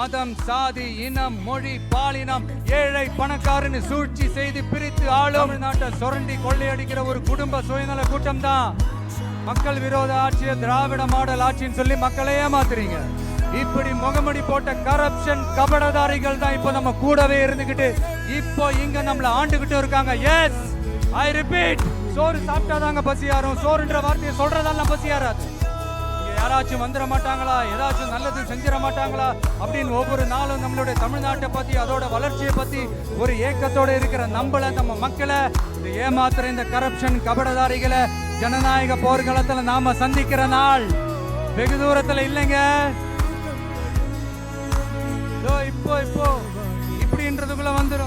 மதம், சாதி, இனம், மொழி, பாலினம், ஏழை பணக்காரன்னு சூழ்ச்சி செய்து பிரித்து ஆளும் தமிழ்நாட்டை சுரண்டி கொள்ளையடிக்கிற ஒரு குடும்ப சுயநல கூட்டம் தான் மக்கள் விரோத ஆட்சியை திராவிட மாடல் ஆட்சின்னு சொல்லி மக்களை ஏமாத்துறீங்க. இப்படி முகமடி போட்ட கரப்ஷன் கபடதாரிகள் தான் இப்போ நம்ம கூடவே இருந்துகிட்டு இப்போ இங்க நம்மள ஆண்டுகிட்டு இருக்காங்க. எஸ், ஐ ரிப்பீட், சோறு சாப்பிட்டாதாங்க பசி யாரும், சோறுன்ற வார்த்தையை சொல்றதால பசி யாராது. இங்க யாராச்சும் வந்துட மாட்டாங்களா, ஏதாச்சும் நல்லது செஞ்சிட மாட்டாங்களா அப்படின்னு ஒவ்வொரு நாளும் நம்மளுடைய தமிழ்நாட்டை பத்தி அதோட வளர்ச்சியை பத்தி ஒரு ஏக்கத்தோட இருக்கிற நம்மள நம்ம மக்களை ஏமாத்துற இந்த கரப்ஷன் கபடதாரிகளை ஜனநாயக போர்க்களத்துல நாம சந்திக்கிற நாள் வெகு தூரத்துல இல்லைங்க. இப்போ இப்படின்றதுக்குள்ள வந்துடும்.